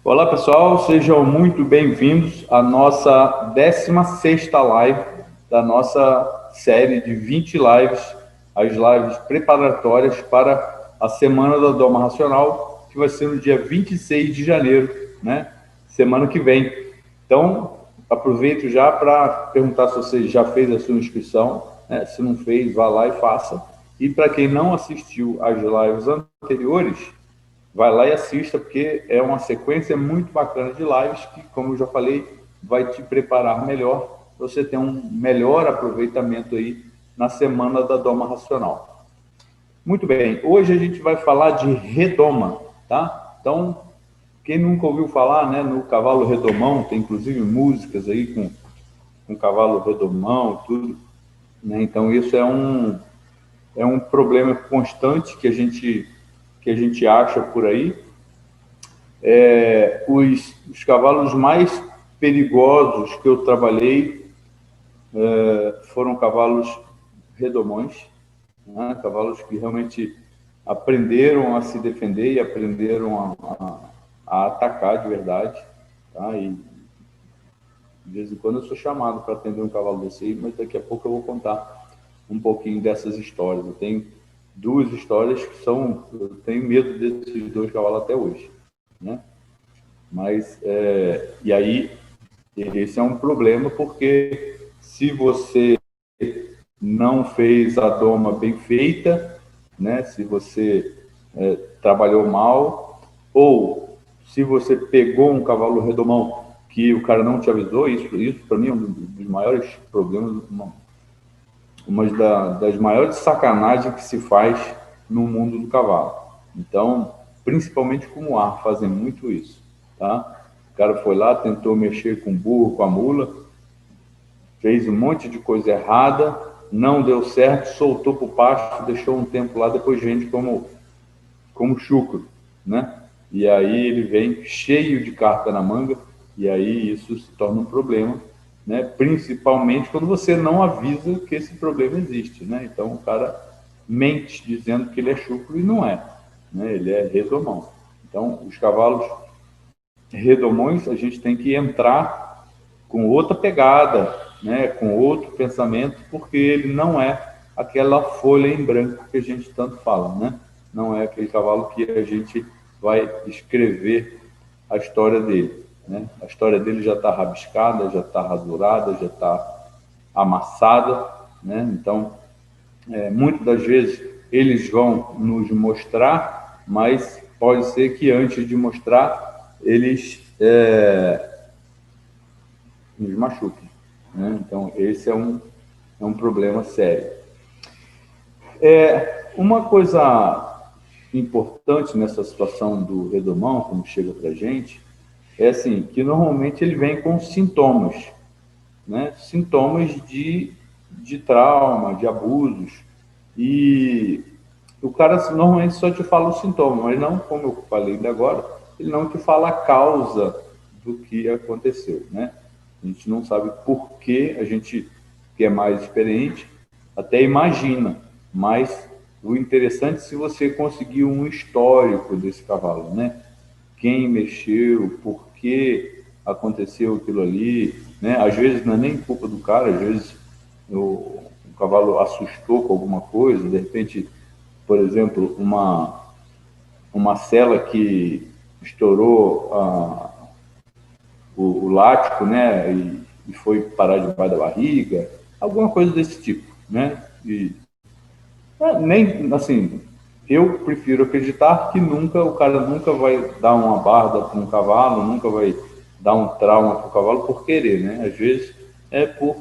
Olá pessoal, sejam muito bem-vindos à nossa 16ª live da nossa série de 20 lives, as lives preparatórias para a Semana da Doma Racional, que vai ser no dia 26 de janeiro, né? Semana que vem. Então, aproveito já para perguntar se você já fez a sua inscrição, né? Se não fez, vá lá e faça. E para quem não assistiu às lives anteriores, vai lá e assista, porque é uma sequência muito bacana de lives que, como eu já falei, vai te preparar melhor para você ter um melhor aproveitamento aí na Semana da Doma Racional. Muito bem, hoje a gente vai falar de redoma, tá? Então, quem nunca ouviu falar, né, no cavalo redomão, tem inclusive músicas aí com cavalo redomão, tudo, né? Então, isso é um problema constante que a gente acha por aí. Os cavalos mais perigosos que eu trabalhei foram cavalos redomões, né? Cavalos que realmente aprenderam a se defender e aprenderam a atacar de verdade. Tá? E de vez em quando eu sou chamado para atender um cavalo desse aí, mas daqui a pouco eu vou contar um pouquinho dessas histórias. Eu tenho duas histórias que são... Eu tenho medo desses dois cavalos até hoje, né? Mas, e aí, esse é um problema, porque se você não fez a doma bem feita, né? Se você trabalhou mal, ou se você pegou um cavalo redomão que o cara não te avisou, isso para mim é um dos maiores problemas, das maiores sacanagens que se faz no mundo do cavalo. Então, principalmente com o ar, fazem muito isso, tá? O cara foi lá, tentou mexer com o burro, com a mula, fez um monte de coisa errada, não deu certo, soltou para o pasto, deixou um tempo lá, depois vende como chucro, né? E aí ele vem cheio de carta na manga, e aí isso se torna um problema, né? Principalmente quando você não avisa que esse problema existe, né? Então o cara mente dizendo que ele é chucro e não é, né? Ele é redomão. Então os cavalos redomões a gente tem que entrar com outra pegada, né? Com outro pensamento, porque ele não é aquela folha em branco que a gente tanto fala, né? Não é aquele cavalo que a gente vai escrever a história dele, né? A história dele já está rabiscada, já está rasurada, já está amassada, né? Então, muitas das vezes eles vão nos mostrar, mas pode ser que antes de mostrar eles nos machuquem, né? Então, esse é um problema sério. Uma coisa importante nessa situação do redomão, quando chega para a gente, é assim, que normalmente ele vem com sintomas, né? Sintomas de trauma, de abusos, e o cara normalmente só te fala o sintoma, mas não, como eu falei ainda agora, ele não te fala a causa do que aconteceu, né? A gente não sabe por que, a gente que é mais experiente até imagina, mas o interessante é se você conseguir um histórico desse cavalo, né? Quem mexeu, por que aconteceu aquilo ali, né? Às vezes não é nem culpa do cara, às vezes o cavalo assustou com alguma coisa, de repente, por exemplo, uma sela que estourou o látigo, né? E foi parar debaixo da barriga, alguma coisa desse tipo, né? E nem assim, eu prefiro acreditar que nunca o cara nunca vai dar uma barda para um cavalo, nunca vai dar um trauma para o cavalo por querer, né? Às vezes é por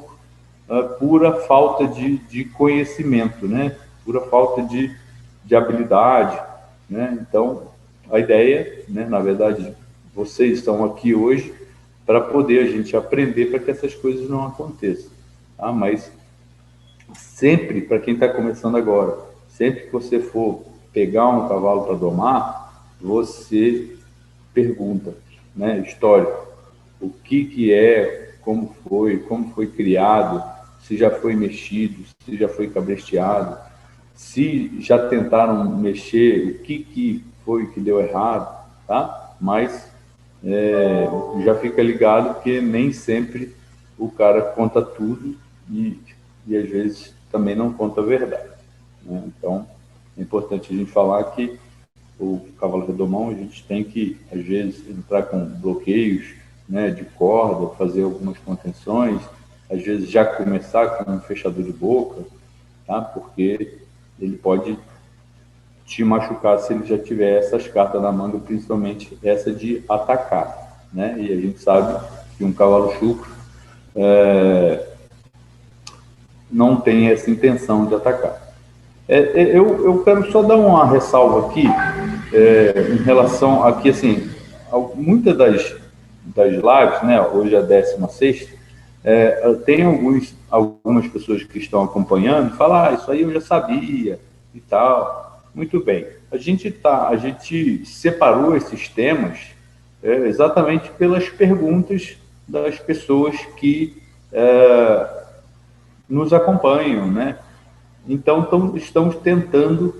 pura falta de conhecimento, né? Pura falta de habilidade, né? Então a ideia, né? Na verdade, vocês estão aqui hoje para poder a gente aprender para que essas coisas não aconteçam, tá? Mas sempre, para quem está começando agora, sempre que você for pegar um cavalo para domar, você pergunta, né, histórico, o que é, como foi criado, se já foi mexido, se já foi cabresteado, se já tentaram mexer, o que foi que deu errado, tá? Mas já fica ligado que nem sempre o cara conta tudo e às vezes também não conta a verdade, né? Então, é importante a gente falar que o cavalo redomão, a gente tem que, às vezes, entrar com bloqueios, né, de corda, fazer algumas contenções, às vezes já começar com um fechador de boca, tá? Porque ele pode te machucar se ele já tiver essas cartas na manga, principalmente essa de atacar, né? E a gente sabe que um cavalo chucro não tem essa intenção de atacar. Eu quero só dar uma ressalva aqui, em relação aqui, assim, muitas das lives, né, hoje é a 16ª, tem algumas pessoas que estão acompanhando e falam, isso aí eu já sabia e tal. Muito bem. A gente separou esses temas exatamente pelas perguntas das pessoas que nos acompanham, né? Então, estamos tentando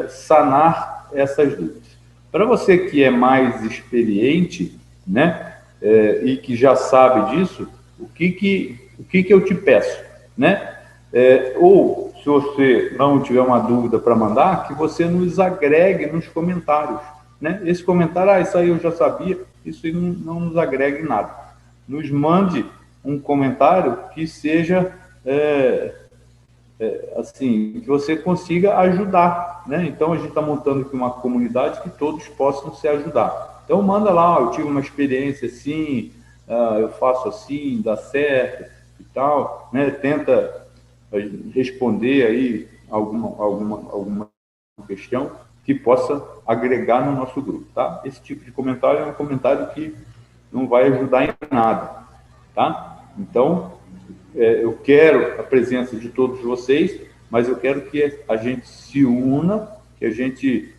sanar essas dúvidas. Para você que é mais experiente, né, e que já sabe disso, o que eu te peço, né? Ou, se você não tiver uma dúvida para mandar, que você nos agregue nos comentários, né? Esse comentário, isso aí eu já sabia, isso aí não nos agrega em nada. Nos mande um comentário que seja assim, que você consiga ajudar, né? Então a gente está montando aqui uma comunidade que todos possam se ajudar. Então manda lá, eu tive uma experiência assim, eu faço assim, dá certo e tal, né? Tenta responder aí alguma questão que possa agregar no nosso grupo, tá? Esse tipo de comentário é um comentário que não vai ajudar em nada, tá? Então, eu quero a presença de todos vocês, mas eu quero que a gente se una, que a gente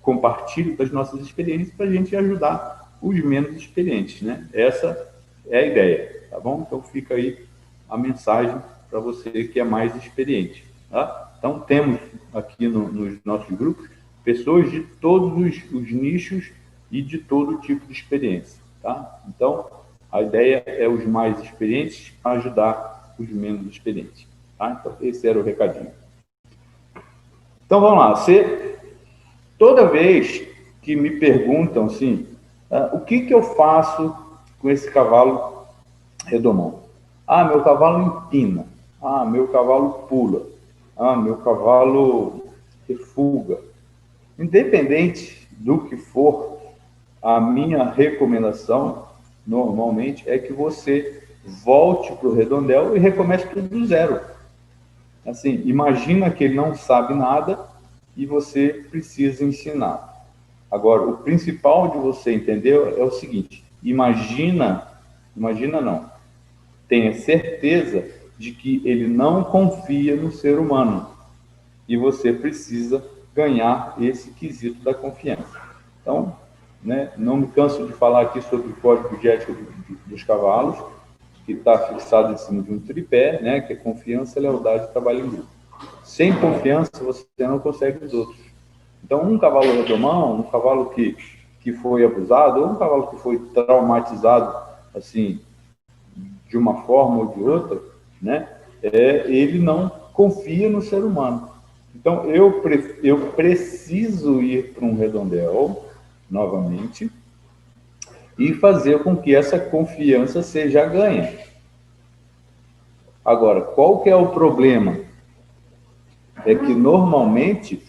compartilhe das nossas experiências para a gente ajudar os menos experientes, né? Essa é a ideia, tá bom? Então fica aí a mensagem para você que é mais experiente, tá? Então temos aqui nos nossos grupos pessoas de todos os nichos e de todo tipo de experiência, tá? Então a ideia é os mais experientes ajudar os menos experientes. Tá? Então, esse era o recadinho. Então, vamos lá. Toda vez que me perguntam assim, o que eu faço com esse cavalo redomão? Ah, meu cavalo empina. Ah, meu cavalo pula. Ah, meu cavalo refuga. Independente do que for, a minha recomendação normalmente é que você volte para o redondel e recomece tudo do zero. Assim, imagina que ele não sabe nada e você precisa ensinar. Agora, o principal de você entender é o seguinte: imagina não, tenha certeza de que ele não confia no ser humano e você precisa ganhar esse quesito da confiança. Então, né, não me canso de falar aqui sobre o código de ética dos cavalos, que está fixado em cima de um tripé, né, que é confiança, lealdade e trabalho em grupo. Sem confiança, você não consegue os outros. Então, um cavalo redomão, um cavalo que foi abusado, ou um cavalo que foi traumatizado, assim, de uma forma ou de outra, né, ele não confia no ser humano. Então, eu preciso ir para um redondel, novamente, e fazer com que essa confiança seja ganha. Agora, qual que é o problema? É que, normalmente,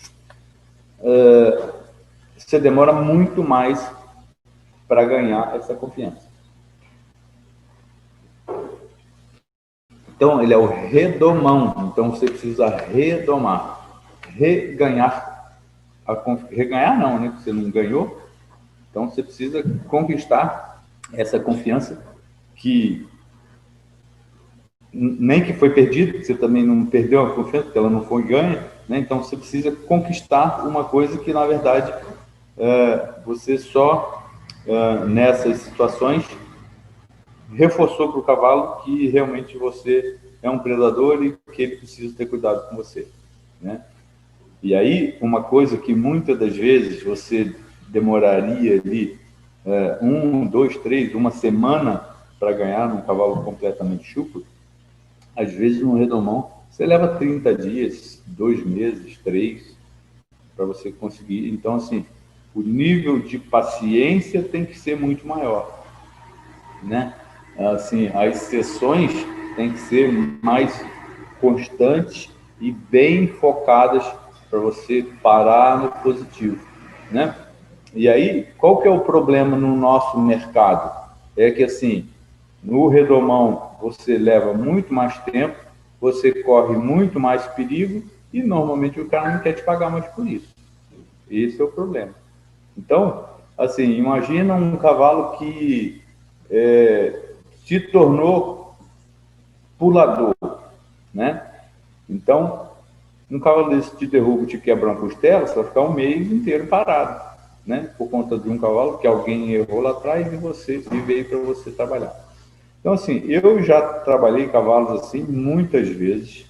você demora muito mais para ganhar essa confiança. Então, ele é o redomão. Então, você precisa redomar. Reganhar. Reganhar não, né? Porque você não ganhou. Então, você precisa conquistar essa confiança que nem que foi perdida, você também não perdeu a confiança, porque ela não foi ganha, né? Então, você precisa conquistar uma coisa que, na verdade, você só, nessas situações, reforçou para o cavalo que realmente você é um predador e que ele precisa ter cuidado com você, né? E aí, uma coisa que muitas das vezes você demoraria ali um, dois, três, uma semana para ganhar num cavalo completamente chucro, às vezes no redomão você leva 30 dias, 2 meses, 3, para você conseguir. Então, assim, o nível de paciência tem que ser muito maior, né? Assim, as sessões têm que ser mais constantes e bem focadas para você parar no positivo, né? E aí, qual que é o problema no nosso mercado? É que, assim, no redomão você leva muito mais tempo, você corre muito mais perigo e normalmente o cara não quer te pagar mais por isso. Esse é o problema. Então, assim, imagina um cavalo que se tornou pulador, né? Então, um cavalo desse te derruba, te quebra uma costela, você vai ficar um mês inteiro parado, né? Por conta de um cavalo que alguém errou lá atrás e você e veio para você trabalhar. Então, assim, eu já trabalhei cavalos assim muitas vezes.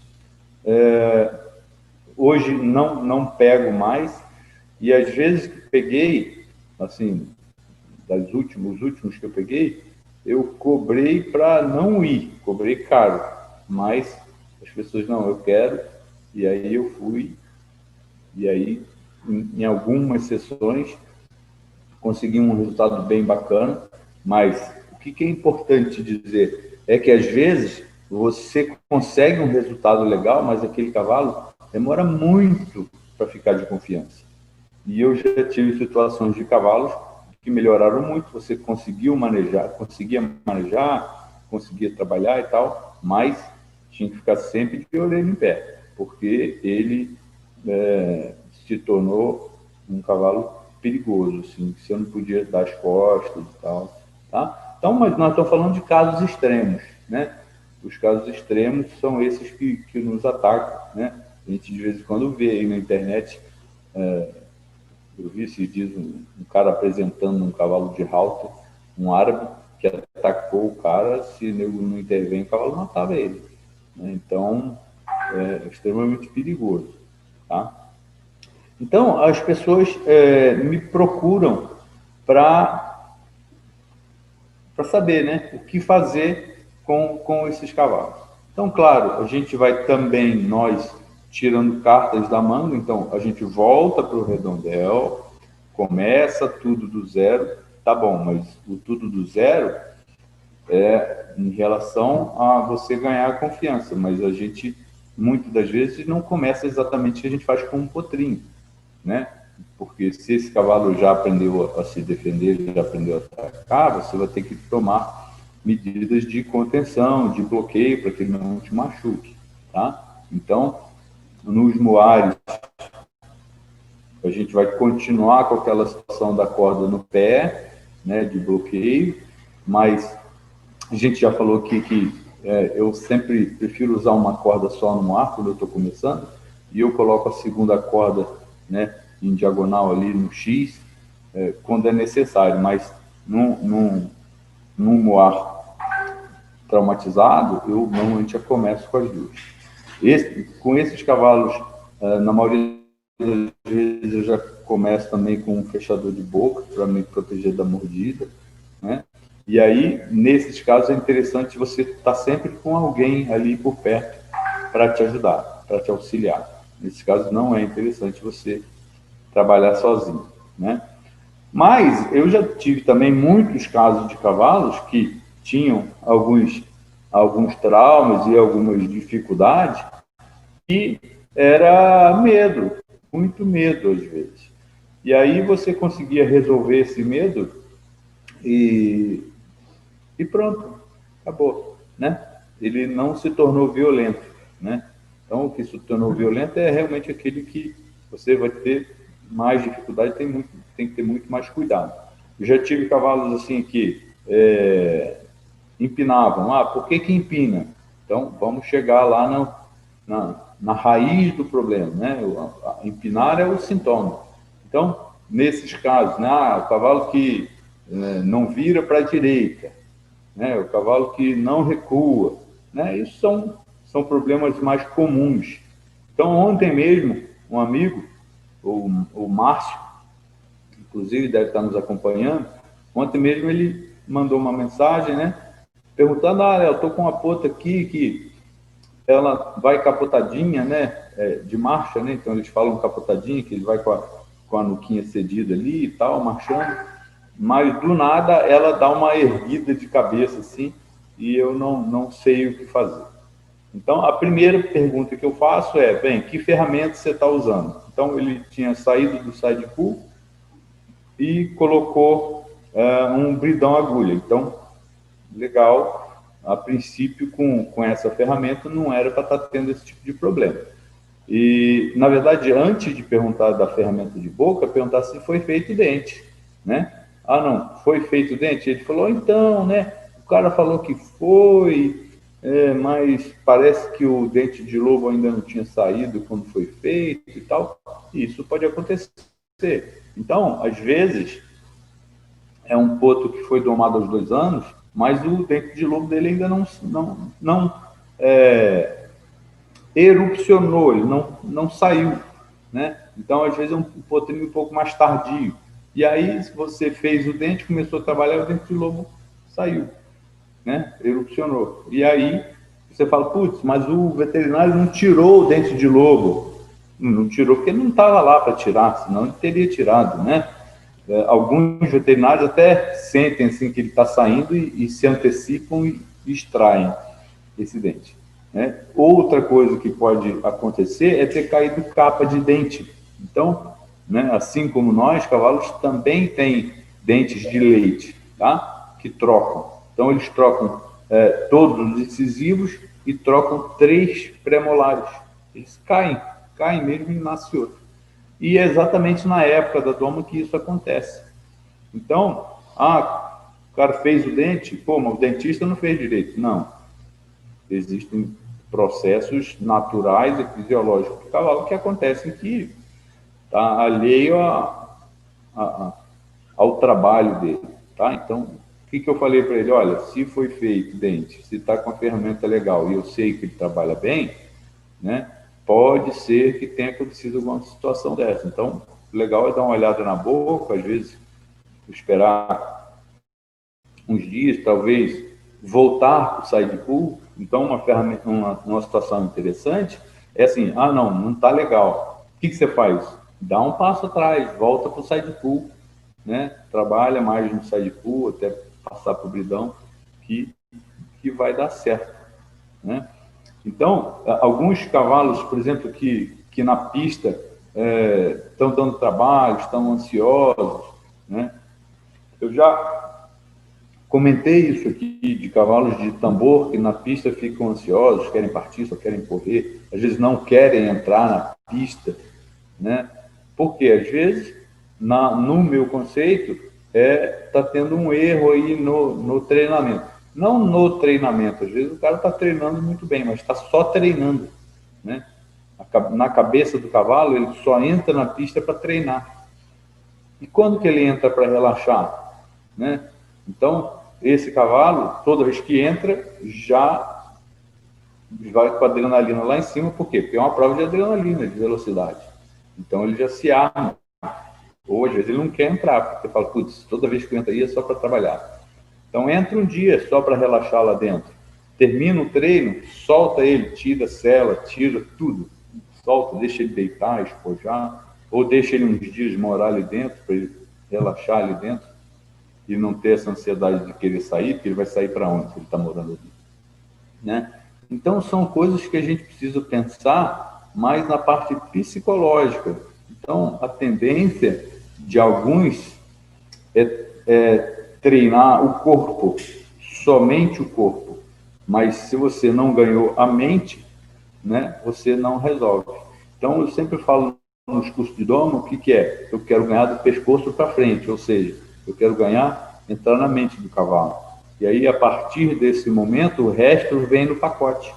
Hoje não pego mais e às vezes que peguei, assim, os últimos que eu peguei, eu cobrei para não ir, cobrei caro, mas as pessoas não, eu quero, e aí eu fui, e aí em algumas sessões consegui um resultado bem bacana, mas o que é importante dizer é que às vezes você consegue um resultado legal, mas aquele cavalo demora muito para ficar de confiança. E eu já tive situações de cavalos que melhoraram muito, você conseguia manejar, conseguia trabalhar e tal, mas tinha que ficar sempre de orelha em pé, porque ele se tornou um cavalo perigoso, assim, que você não podia dar as costas e tal, tá? Então, mas nós estamos falando de casos extremos, né? Os casos extremos são esses que nos atacam, né? A gente de vez em quando vê aí na internet, eu vi esses dias um cara apresentando um cavalo de halter, um árabe, que atacou o cara, se ele não intervém, o cavalo matava ele, né? Então, é extremamente perigoso, tá? Então, as pessoas me procuram para saber, né, o que fazer com esses cavalos. Então, claro, a gente vai também, nós, tirando cartas da manga, então a gente volta para o redondel, começa tudo do zero, tá bom, mas o tudo do zero é em relação a você ganhar confiança, mas a gente, muitas das vezes, não começa exatamente o que a gente faz com um potrinho, né? Porque se esse cavalo já aprendeu a se defender, já aprendeu a atacar, você vai ter que tomar medidas de contenção, de bloqueio, para que ele não te machuque, tá? Então, nos moares, a gente vai continuar com aquela situação da corda no pé, né, de bloqueio, mas a gente já falou aqui que eu sempre prefiro usar uma corda só no ar quando eu estou começando, e eu coloco a segunda corda, né, em diagonal ali no X, quando é necessário, mas num moar traumatizado, eu normalmente já começo com as duas. Com esses cavalos, na maioria das vezes eu já começo também com um fechador de boca para me proteger da mordida, né? E aí, nesses casos, é interessante você estar sempre com alguém ali por perto para te ajudar, para te auxiliar. Nesses casos, não é interessante você trabalhar sozinho, né? Mas eu já tive também muitos casos de cavalos que tinham alguns traumas e algumas dificuldades e era medo, muito medo às vezes. E aí você conseguia resolver esse medo e, e pronto, acabou, né? Ele não se tornou violento, né? Então, o que se tornou violento é realmente aquele que você vai ter mais dificuldade, tem que ter muito mais cuidado. Eu já tive cavalos assim que empinavam. Ah, por que empina? Então, vamos chegar lá na raiz do problema, né? Empinar é o sintoma. Então, nesses casos, né? O cavalo que não vira para a direita, né? O cavalo que não recua, né? Isso são problemas mais comuns. Então, ontem mesmo, um amigo, o Márcio, inclusive deve estar nos acompanhando, Ontem mesmo ele mandou uma mensagem, né? Perguntando, eu estou com uma ponta aqui que ela vai capotadinha, né? De marcha, né? Então eles falam capotadinha, que ele vai com a nuquinha cedida ali e tal, marchando. Mas do nada ela dá uma erguida de cabeça assim, e eu não sei o que fazer. Então, a primeira pergunta que eu faço é, bem, que ferramenta você está usando? Então, ele tinha saído do side pull e colocou um bridão agulha. Então, legal, a princípio, com essa ferramenta, não era para estar tendo esse tipo de problema. E, na verdade, antes de perguntar da ferramenta de boca, perguntar se foi feito dente, né? Ah, não, foi feito dente? Ele falou, então, né? O cara falou que foi, mas parece que o dente de lobo ainda não tinha saído quando foi feito e tal. Isso pode acontecer. Então, às vezes, é um potro que foi domado aos 2 anos, mas o dente de lobo dele ainda não erupcionou, ele não saiu, né? Então, às vezes, é um potrinho um pouco mais tardio. E aí, se você fez o dente, começou a trabalhar, o dente de lobo saiu, né? Erupcionou. E aí, você fala, putz, mas o veterinário não tirou o dente de lobo. Não tirou porque não estava lá para tirar, senão ele teria tirado, né? Alguns veterinários até sentem assim que ele está saindo e se antecipam e extraem esse dente. Né? Outra coisa que pode acontecer é ter caído capa de dente. Então, né, assim como nós, cavalos também têm dentes de leite, tá? Que trocam. Então, eles trocam todos os incisivos e trocam 3 pré-molares. Eles caem mesmo e nasce outro. E é exatamente na época da doma que isso acontece. Então, o cara fez o dente, pô, mas o dentista não fez direito. Não, existem processos naturais e fisiológicos do cavalo que acontecem que está alheio ao trabalho dele, tá? Então, o que eu falei para ele? Olha, se foi feito dente, se está com a ferramenta legal e eu sei que ele trabalha bem, né? Pode ser que tenha acontecido alguma situação dessa. Então, legal é dar uma olhada na boca, às vezes esperar uns dias, talvez voltar para o side pull. Então, uma ferramenta, uma situação interessante é assim, não está legal. O que você faz? Dá um passo atrás, volta para o side pull, né? Trabalha mais no side pull até passar para o bridão, que vai dar certo, né? Então, alguns cavalos, por exemplo, que na pista estão dando trabalho, estão ansiosos, né? Eu já comentei isso aqui de cavalos de tambor que na pista ficam ansiosos, querem partir, só querem correr, às vezes não querem entrar na pista, né? Porque às vezes, no meu conceito, está tendo um erro aí no treinamento. Não no treinamento, às vezes o cara está treinando muito bem, mas está só treinando, né? Na cabeça do cavalo, ele só entra na pista para treinar. E quando que ele entra para relaxar, né? Então, esse cavalo, toda vez que entra, já vai com a adrenalina lá em cima, por quê? Porque é uma prova de adrenalina, de velocidade. Então, ele já se arma. Ou, às vezes, ele não quer entrar, porque fala, putz, toda vez que eu entro aí é só para trabalhar. Então, entra um dia só para relaxar lá dentro. Termina o treino, solta ele, tira a cela, tira tudo. Solta, deixa ele deitar, espojar, ou deixa ele uns dias morar ali dentro, para ele relaxar ali dentro e não ter essa ansiedade de querer sair, porque ele vai sair para onde se ele está morando ali, né? Então, são coisas que a gente precisa pensar mais na parte psicológica. Então, a tendência de alguns é treinar o corpo, somente o corpo. Mas se você não ganhou a mente, né, você não resolve. Então, eu sempre falo nos cursos de domo, o que é? Eu quero ganhar do pescoço para frente, ou seja, eu quero ganhar, entrar na mente do cavalo. E aí, a partir desse momento, o resto vem no pacote.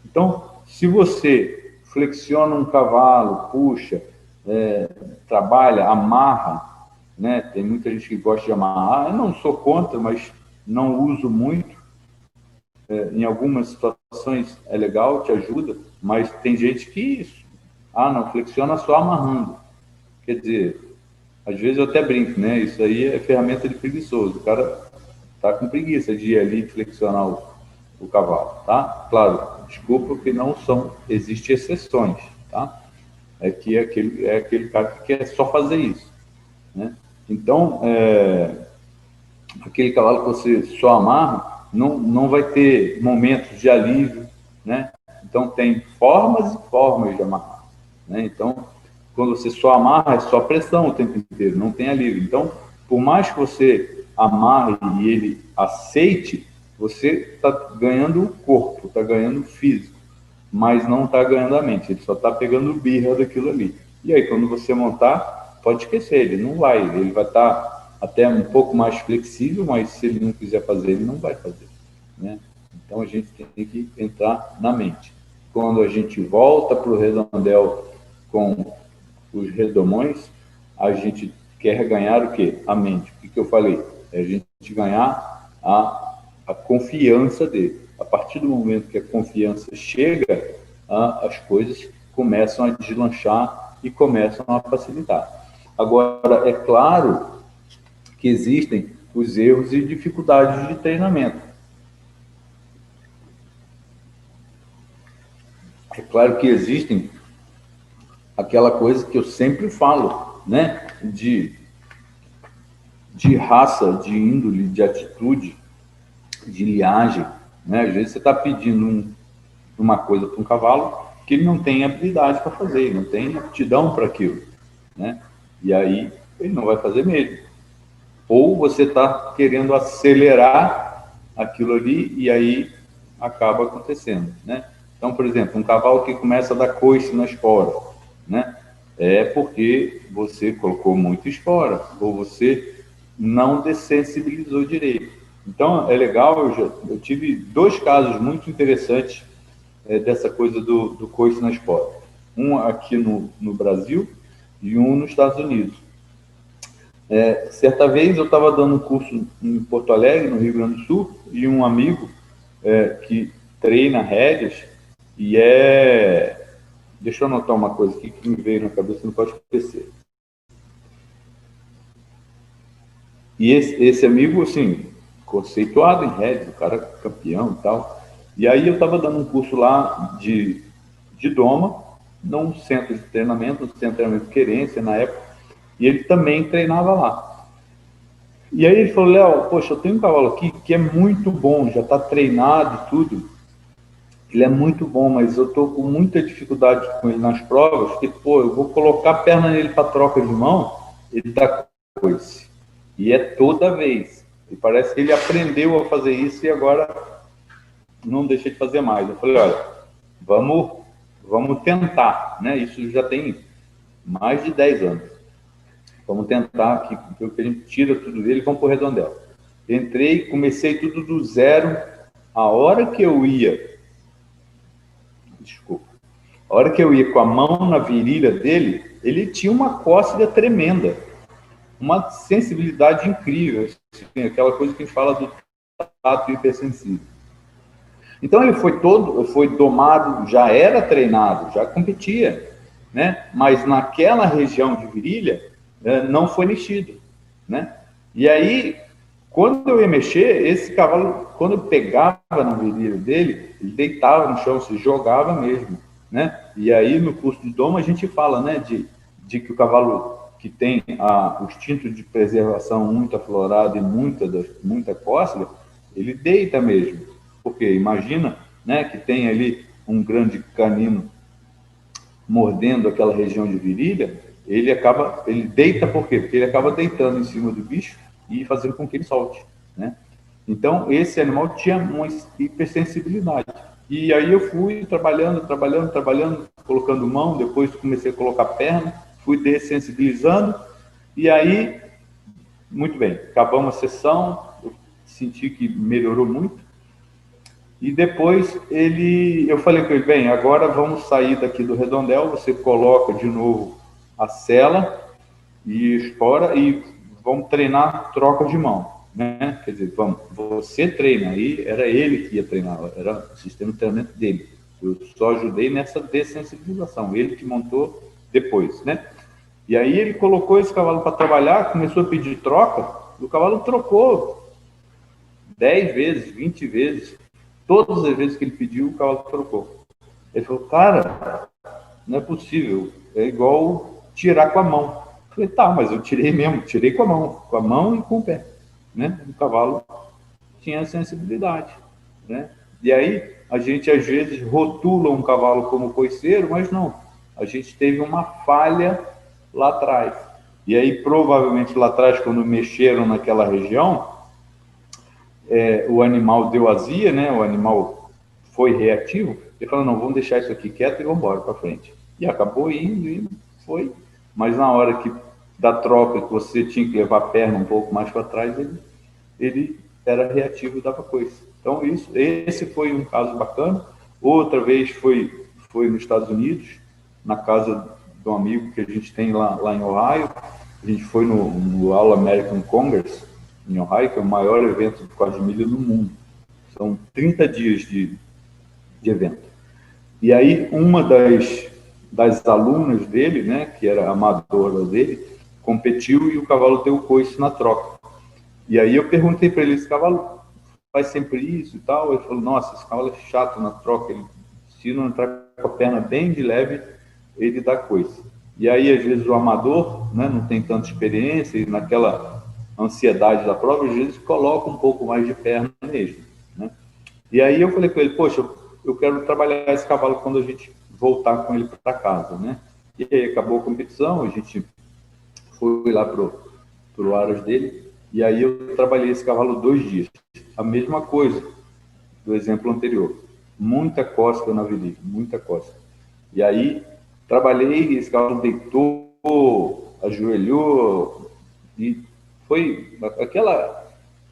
Então, se você flexiona um cavalo, puxa, trabalha, amarra, né? Tem muita gente que gosta de amarrar. Eu não sou contra, mas não uso muito. Em algumas situações é legal, te ajuda, mas tem gente que não flexiona só amarrando. Quer dizer, Às vezes eu até brinco, né? Isso aí é ferramenta de preguiçoso. O cara tá com preguiça de ir ali e flexionar o cavalo, tá? Claro, desculpa que não são, existem exceções, tá? É aquele cara que quer só fazer isso, né? Então, aquele cavalo que você só amarra, não vai ter momentos de alívio, né? Então, tem formas e formas de amarrar, né? Então, quando você só amarra, é só pressão o tempo inteiro, não tem alívio. Então, por mais que você amarre e ele aceite, você está ganhando o corpo, está ganhando o físico, mas não está ganhando a mente, ele só está pegando birra daquilo ali. E aí, quando você montar, pode esquecer, ele vai estar até um pouco mais flexível, mas se ele não quiser fazer, ele não vai fazer, né? Então, a gente tem que entrar na mente. Quando a gente volta para o redondel com os redomões, a gente quer ganhar o quê? A mente. O que eu falei? É a gente ganhar a confiança dele. A partir do momento que a confiança chega, as coisas começam a deslanchar e começam a facilitar. Agora, é claro que existem os erros e dificuldades de treinamento. É claro que existem aquela coisa que eu sempre falo, né? De raça, de índole, de atitude, de liagem, né? Às vezes você está pedindo uma coisa para um cavalo que ele não tem habilidade para fazer, ele não tem aptidão para aquilo, né? E aí ele não vai fazer mesmo. Ou você está querendo acelerar aquilo ali e aí acaba acontecendo, né? Então, por exemplo, um cavalo que começa a dar coice na espora, né? É porque você colocou muito espora ou você não dessensibilizou direito. Então, é legal, eu tive dois casos muito interessantes dessa coisa do coice na espora. Um aqui no Brasil e um nos Estados Unidos. Certa vez eu estava dando um curso em Porto Alegre, no Rio Grande do Sul, e um amigo que treina rédeas e é... Deixa eu anotar uma coisa aqui que me veio na cabeça, não pode esquecer. E esse amigo, assim, conceituado em rédeas, o cara campeão e tal. E aí eu estava dando um curso lá de doma, num centro de treinamento, um centro de treinamento de querência na época, e ele também treinava lá. E aí ele falou, Léo, poxa, eu tenho um cavalo aqui que é muito bom, já está treinado e tudo, ele é muito bom, mas eu estou com muita dificuldade com ele nas provas, porque, pô, eu vou colocar a perna nele para troca de mão, ele dá coice. E é toda vez. E parece que ele aprendeu a fazer isso e agora não deixa de fazer mais. Eu falei, olha, vamos, vamos tentar, né? Isso já tem mais de 10 anos. Vamos tentar que a gente tira tudo dele e vamos para o redondel. Entrei, comecei tudo do zero. A hora que eu ia, desculpa, a hora que eu ia com a mão na virilha dele, ele tinha uma cócega tremenda, uma sensibilidade incrível, assim, aquela coisa que a gente fala do tato hipersensível. Então ele foi domado, já era treinado, já competia, né? Mas naquela região de virilha não foi mexido, né? E aí, quando eu ia mexer, esse cavalo, quando eu pegava na virilha dele, ele deitava no chão, se jogava mesmo, né? E aí no curso de doma a gente fala, né, de que o cavalo que tem o instinto de preservação muito aflorado e muita cócega, ele deita mesmo. Porque imagina, né, que tem ali um grande canino mordendo aquela região de virilha, ele deita por quê? Porque ele acaba deitando em cima do bicho e fazendo com que ele solte, né? Então, esse animal tinha uma hipersensibilidade. E aí eu fui trabalhando, colocando mão, depois comecei a colocar perna, fui dessensibilizando, e aí, muito bem, acabamos a sessão, eu senti que melhorou muito, e depois eu falei com ele, bem, agora vamos sair daqui do redondel, você coloca de novo a sela e espora e vamos treinar troca de mão, né? Quer dizer, você treina, aí era ele que ia treinar, era o sistema de treinamento dele. Eu só ajudei nessa dessensibilização, ele que montou depois, né? E aí ele colocou esse cavalo para trabalhar, começou a pedir troca, e o cavalo trocou 10 vezes, 20 vezes. Todas as vezes que ele pediu, o cavalo trocou. Ele falou, cara, não é possível, é igual tirar com a mão. Eu falei, tá, mas eu tirei mesmo, tirei com a mão e com o pé. Né? O cavalo tinha sensibilidade. Né? E aí, a gente às vezes rotula um cavalo como coiceiro, mas não. A gente teve uma falha lá atrás. E aí, provavelmente, lá atrás, quando mexeram naquela região, o animal deu azia, né? O animal foi reativo. Ele falou, não, vamos deixar isso aqui quieto e vamos embora para frente. E acabou indo, foi. Mas na hora da troca, que você tinha que levar a perna um pouco mais para trás, ele era reativo e dava coice. Então, esse foi um caso bacana. Outra vez foi nos Estados Unidos, na casa de um amigo que a gente tem lá em Ohio. A gente foi no All American Congress, em Ohio, que é o maior evento de quadrilha no mundo. São 30 dias de evento. E aí, uma das alunas dele, né, que era amadora dele, competiu e o cavalo deu coice na troca. E aí eu perguntei para ele, esse cavalo faz sempre isso e tal? Ele falou, nossa, esse cavalo é chato na troca, se não entrar com a perna bem de leve, ele dá coice. E aí, às vezes, o amador, né, não tem tanta experiência e naquela ansiedade da prova, às vezes coloca um pouco mais de perna mesmo. Né? E aí eu falei com ele, poxa, eu quero trabalhar esse cavalo quando a gente voltar com ele para casa. Né? E aí acabou a competição, a gente foi lá pro Aras dele, e aí eu trabalhei esse cavalo 2 dias. A mesma coisa do exemplo anterior. Muita costa na avenida, muita costa. E aí trabalhei, esse cavalo deitou, ajoelhou, e foi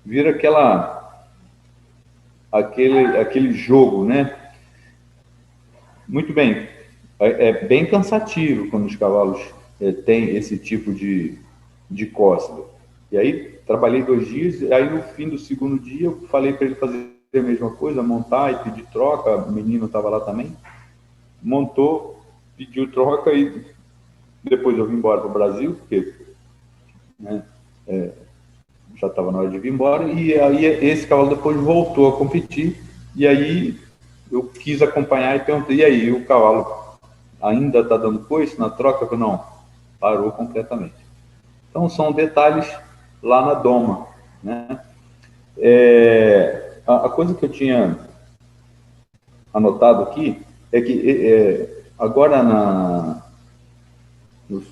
vira aquele jogo, né? Muito bem. É bem cansativo quando os cavalos têm esse tipo de costa. E aí trabalhei 2 dias, e aí no fim do segundo dia eu falei para ele fazer a mesma coisa, montar e pedir troca, o menino estava lá também, montou, pediu troca e depois eu vim embora para o Brasil, porque né, já estava na hora de vir embora, e aí esse cavalo depois voltou a competir, e aí eu quis acompanhar e perguntei, e aí, o cavalo ainda está dando coice na troca? Eu falei, não, parou completamente. Então são detalhes lá na doma, né? A coisa que eu tinha anotado aqui é que agora no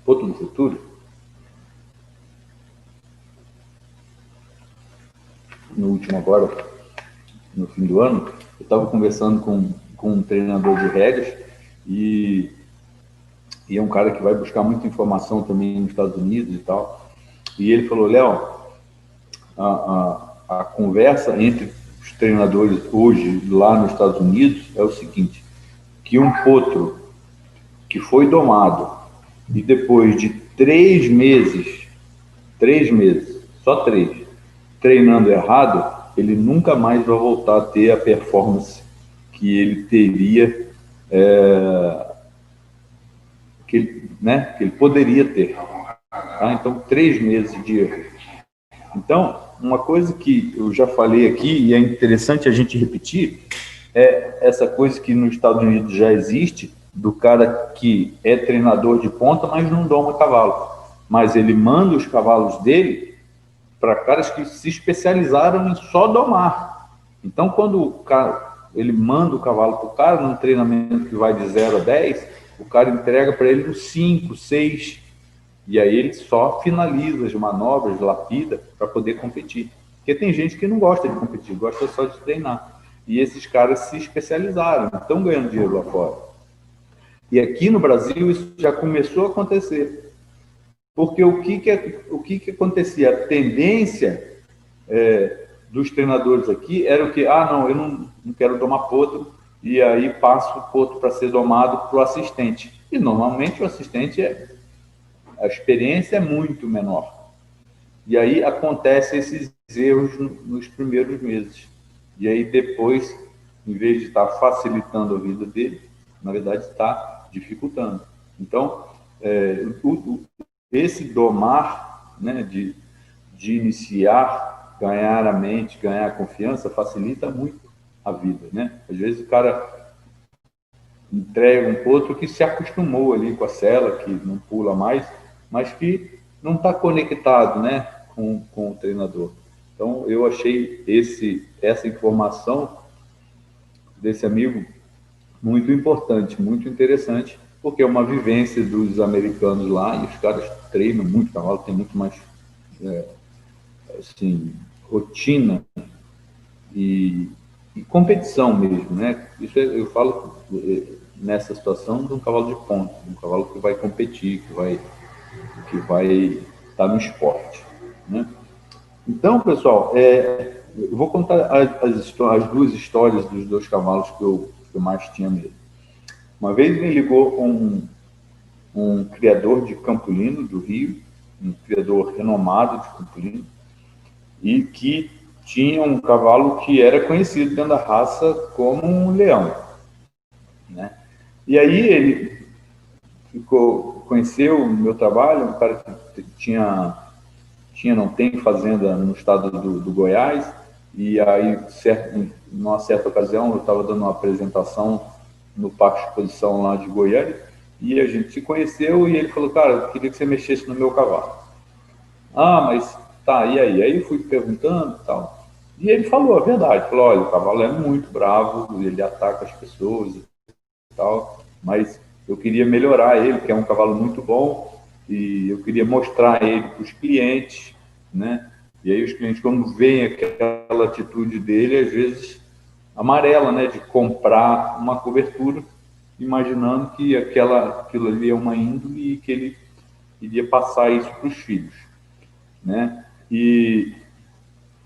Porto do Futuro, no último agora, no fim do ano, eu estava conversando com um treinador de rédeas e é um cara que vai buscar muita informação também nos Estados Unidos e tal. E ele falou, Léo, a conversa entre os treinadores hoje lá nos Estados Unidos é o seguinte, que um potro que foi domado e depois de 3 meses, só 3, treinando errado, ele nunca mais vai voltar a ter a performance que ele teria, que ele poderia ter. Tá? Então, 3 meses de erro. Então, uma coisa que eu já falei aqui, e é interessante a gente repetir, é essa coisa que nos Estados Unidos já existe, do cara que é treinador de ponta, mas não doma cavalo. Mas ele manda os cavalos dele para caras que se especializaram em só domar. Então, quando ele manda o cavalo para o cara, num treinamento que vai de 0 a 10, o cara entrega para ele uns 5, 6, e aí ele só finaliza as manobras, lapida, para poder competir. Porque tem gente que não gosta de competir, gosta só de treinar. E esses caras se especializaram, estão ganhando dinheiro lá fora. E aqui no Brasil isso já começou a acontecer. Porque o que acontecia? A tendência dos treinadores aqui era o que? Não, eu não quero domar potro, e aí passo o potro para ser domado para o assistente. E normalmente o assistente a experiência é muito menor. E aí acontecem esses erros nos primeiros meses. E aí depois, em vez de estar facilitando a vida dele, na verdade está dificultando. Então, esse domar, né, de iniciar, ganhar a mente, ganhar a confiança, facilita muito a vida, né? Às vezes o cara entrega um potro que se acostumou ali com a sela, que não pula mais, mas que não está conectado, né, com o treinador. Então, eu achei essa informação desse amigo muito importante, muito interessante, porque é uma vivência dos americanos lá e os caras treinam muito cavalo, tem muito mais assim, rotina e, e competição mesmo, né? Isso eu falo nessa situação de um cavalo de ponta, um cavalo que vai competir, que vai estar no esporte, né? Então, pessoal, eu vou contar as duas histórias dos dois cavalos que eu mais tinha medo. Uma vez me ligou um criador de Campolino do Rio, um criador renomado de Campolino, e que tinha um cavalo que era conhecido dentro da raça como um leão, né? E aí ele conheceu o meu trabalho, um cara que não tem fazenda no estado do Goiás, e aí, numa certa ocasião, eu estava dando uma apresentação no Parque de Exposição lá de Goiânia, e a gente se conheceu, e ele falou, cara, eu queria que você mexesse no meu cavalo. Ah, mas tá, e aí? Aí eu fui perguntando e tal. E ele falou a verdade, falou, olha, o cavalo é muito bravo, ele ataca as pessoas e tal, mas eu queria melhorar ele, que é um cavalo muito bom, e eu queria mostrar ele para os clientes, né? E aí os clientes, quando veem aquela atitude dele, às vezes amarela, né, de comprar uma cobertura, imaginando que aquilo ali é uma índole e que ele iria passar isso para os filhos, né? E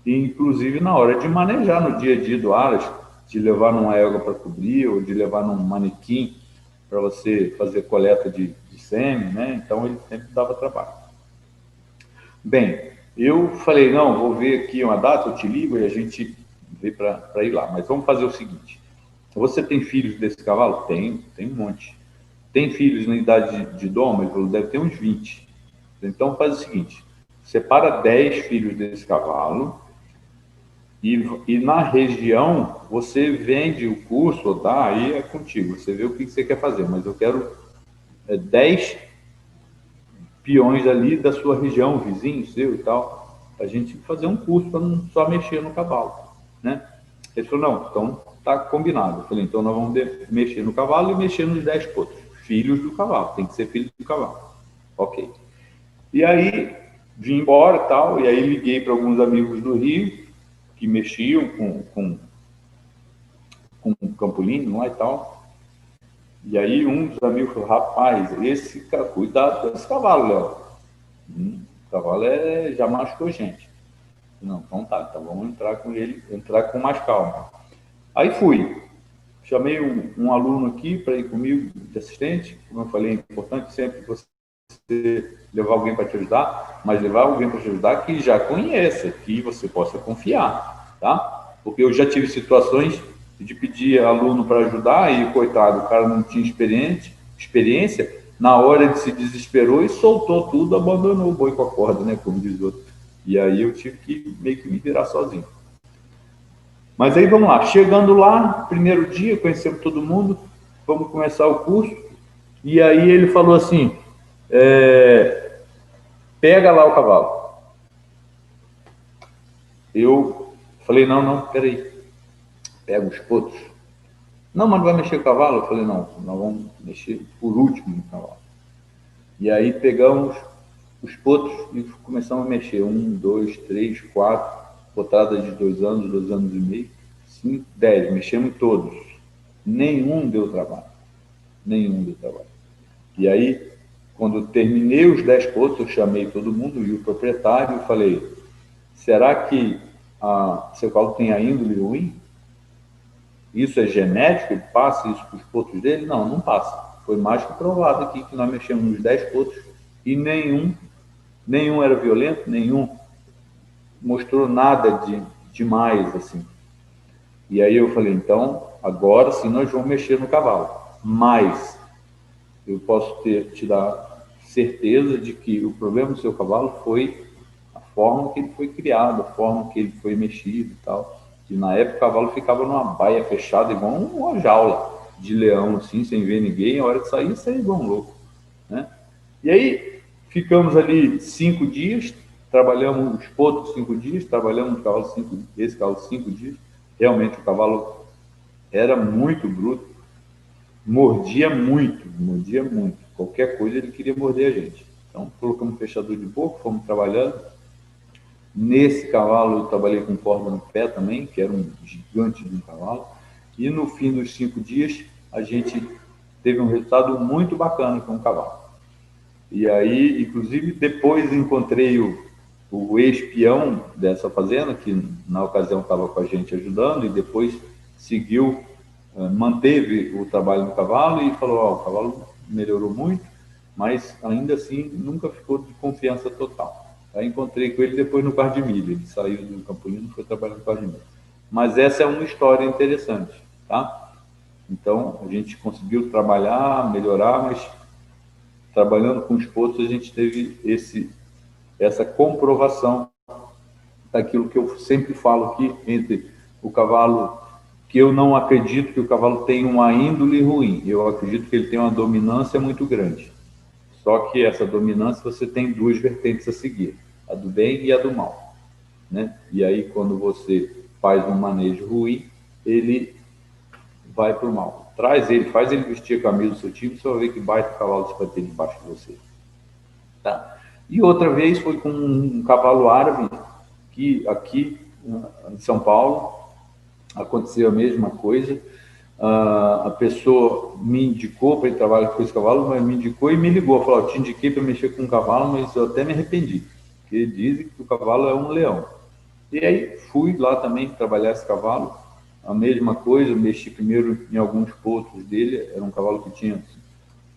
inclusive na hora de manejar no dia a dia do Aras, de levar numa égua para cobrir ou de levar num manequim para você fazer coleta de sêmen, né? Então ele sempre dava trabalho. Bem, eu falei, não, vou ver aqui uma data, eu te ligo e a gente vê para ir lá. Mas vamos fazer o seguinte, você tem filhos desse cavalo? Tem um monte. Tem filhos na idade de doma? Ele falou, deve ter uns 20. Então faz o seguinte, separa 10 filhos desse cavalo e na região você vende o curso, tá? Aí é contigo, você vê o que você quer fazer, mas eu quero 10 peões ali da sua região, vizinho seu e tal, a gente fazer um curso para não só mexer no cavalo, né? Ele falou, não, então tá combinado. Eu falei, então nós vamos mexer no cavalo e mexer nos 10 potros, filhos do cavalo, tem que ser filho do cavalo. Ok. E aí vim embora e tal, e aí liguei para alguns amigos do Rio que mexiam com o Campolino lá e tal. E aí um dos amigos falou, rapaz, cuidado com esse cavalo, Léo. O cavalo já machucou gente. Não, então tá, então vamos entrar com ele, entrar com mais calma. Aí fui. Chamei um aluno aqui para ir comigo, de assistente. Como eu falei, é importante sempre você levar alguém para te ajudar, mas levar alguém para te ajudar que já conheça, que você possa confiar, tá? Porque eu já tive situações de pedir aluno para ajudar e, coitado, o cara não tinha experiência, na hora ele se desesperou e soltou tudo, abandonou o boi com a corda, né, como diz o outro. E aí eu tive que meio que me virar sozinho. Mas aí vamos lá, chegando lá, primeiro dia, conhecemos todo mundo, vamos começar o curso, e aí ele falou assim, pega lá o cavalo. Eu falei, não, peraí, pega os potros. Não, mas não vai mexer o cavalo? Eu falei, não, nós vamos mexer por último no cavalo. E aí pegamos os potros e começamos a mexer. 1, 2, 3, 4, potradas de 2 anos, 2 anos e meio, 5, 10, mexemos todos. Nenhum deu trabalho. Nenhum deu trabalho. E aí, quando eu terminei os 10 potros, eu chamei todo mundo e o proprietário e falei, será que seu cavalo tem a índole ruim? Isso é genético? Ele passa isso para os potros dele? Não, não passa. Foi mais que provado aqui que nós mexemos nos 10 potros e nenhum era violento, nenhum mostrou nada de demais, assim. E aí eu falei, então, agora sim nós vamos mexer no cavalo. Mas eu posso te dar certeza de que o problema do seu cavalo foi a forma que ele foi criado, a forma que ele foi mexido e tal. E na época o cavalo ficava numa baia fechada, igual uma jaula de leão, assim, sem ver ninguém. A hora que saía, saía igual um louco, né? E aí ficamos ali 5 dias, trabalhamos os potros 5 dias, trabalhamos o cavalo esse cavalo 5 dias. Realmente o cavalo era muito bruto, mordia muito, mordia muito. Qualquer coisa ele queria morder a gente. Então colocamos fechador de boca, fomos trabalhando. Nesse cavalo eu trabalhei com corda no pé também, que era um gigante de um cavalo. E no fim dos 5 dias a gente teve um resultado muito bacana com o cavalo. E aí, inclusive, depois encontrei o ex-peão dessa fazenda, que na ocasião estava com a gente ajudando, e depois seguiu, manteve o trabalho no cavalo e falou: o cavalo melhorou muito, mas ainda assim nunca ficou de confiança total. Aí encontrei com ele depois no quarto de milha, ele saiu do Campolino e foi trabalhar no quarto de milha. Mas essa é uma história interessante, tá? Então, a gente conseguiu trabalhar, melhorar, mas trabalhando com os potros, a gente teve essa comprovação daquilo que eu sempre falo aqui, entre o cavalo, que eu não acredito que o cavalo tenha uma índole ruim, eu acredito que ele tem uma dominância muito grande. Só que essa dominância você tem duas vertentes a seguir, a do bem e a do mal, né? E aí, quando você faz um manejo ruim, ele vai para o mal. Traz ele, faz ele vestir a camisa do seu time, você vai ver que baita cavalo você vai ter debaixo de você. Tá? E outra vez foi com um cavalo árabe, que aqui em São Paulo aconteceu a mesma coisa. A pessoa me indicou para ir trabalhar com esse cavalo, mas me indicou e me ligou, falou: eu te indiquei para mexer com um cavalo, mas eu até me arrependi, porque dizem que o cavalo é um leão. E aí fui lá também trabalhar esse cavalo, a mesma coisa, mexi primeiro em alguns potros dele, era um cavalo que tinha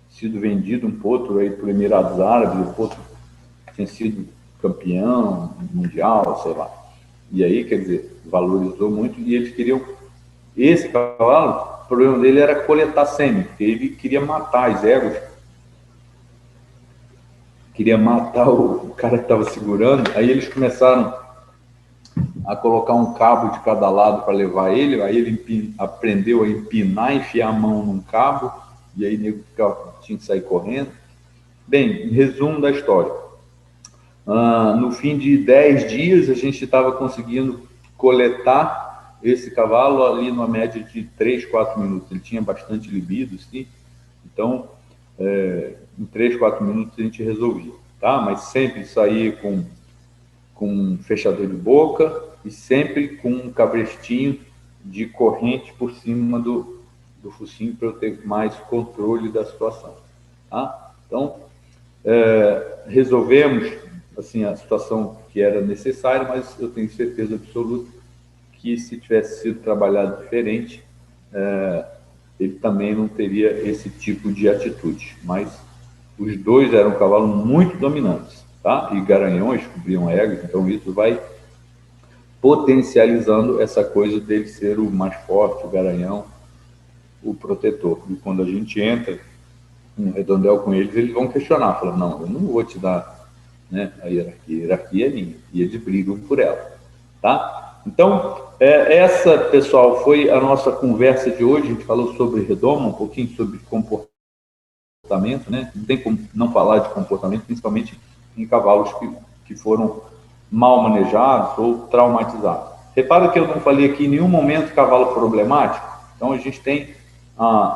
sido vendido, um potro aí para os Emirados Árabes, o potro tinha sido campeão mundial, sei lá. E aí, quer dizer, valorizou muito e eles queriam... Esse cavalo, o problema dele era coletar sêmen, porque ele queria matar as éguas, queria matar o cara que estava segurando. Aí eles começaram a colocar um cabo de cada lado para levar ele, aí ele aprendeu a empinar, enfiar a mão num cabo, e aí nego tinha que sair correndo. Bem, em resumo da história, no fim de 10 dias a gente estava conseguindo coletar esse cavalo ali numa média de 3, 4 minutos. Ele tinha bastante libido, sim, então em 3, 4 minutos a gente resolvia, tá? Mas sempre saía com um fechador de boca e sempre com um cabrestinho de corrente por cima do focinho para eu ter mais controle da situação, tá? Então, resolvemos assim a situação que era necessária, mas eu tenho certeza absoluta que se tivesse sido trabalhado diferente, ele também não teria esse tipo de atitude. Mas os dois eram cavalos muito dominantes, tá? E garanhões cobriam éguas, então isso vai potencializando essa coisa dele ser o mais forte, o garanhão, o protetor. E quando a gente entra um redondel com eles, eles vão questionar, falando: não, eu não vou te dar, né, a hierarquia é minha, e eles brigam por ela, tá? Então, essa, pessoal, foi a nossa conversa de hoje. A gente falou sobre redoma, um pouquinho sobre comportamento, né? Não tem como não falar de comportamento, principalmente em cavalos que foram mal manejados ou traumatizados. Repara que eu não falei aqui em nenhum momento cavalo problemático. Então a gente tem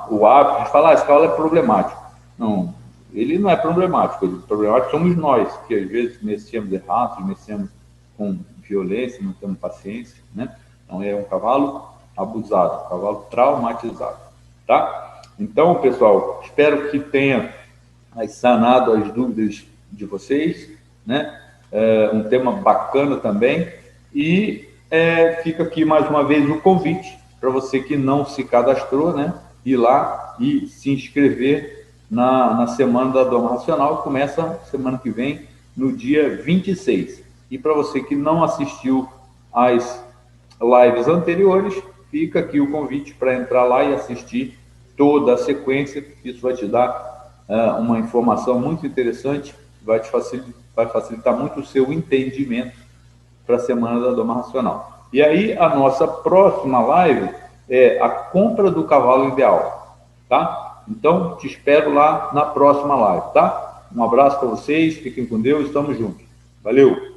o hábito de falar: esse cavalo é problemático. Não, ele não é problemático. Ele é problemático somos nós, que às vezes mexemos errado, mexemos com violência, não temos paciência, né? Então é um cavalo abusado, um cavalo traumatizado, tá? Então, pessoal, espero que tenha sanado as dúvidas de vocês, né? Um tema bacana também, e fica aqui mais uma vez o convite para você que não se cadastrou, né? Ir lá e se inscrever na Semana da Doma Racional, que começa semana que vem, no dia 26. E para você que não assistiu às lives anteriores, fica aqui o convite para entrar lá e assistir toda a sequência. Isso vai te dar uma informação muito interessante, vai facilitar muito o seu entendimento para a Semana da Doma Racional. E aí, a nossa próxima live é a compra do cavalo ideal, tá? Então, te espero lá na próxima live, tá? Um abraço para vocês, fiquem com Deus, estamos juntos. Valeu!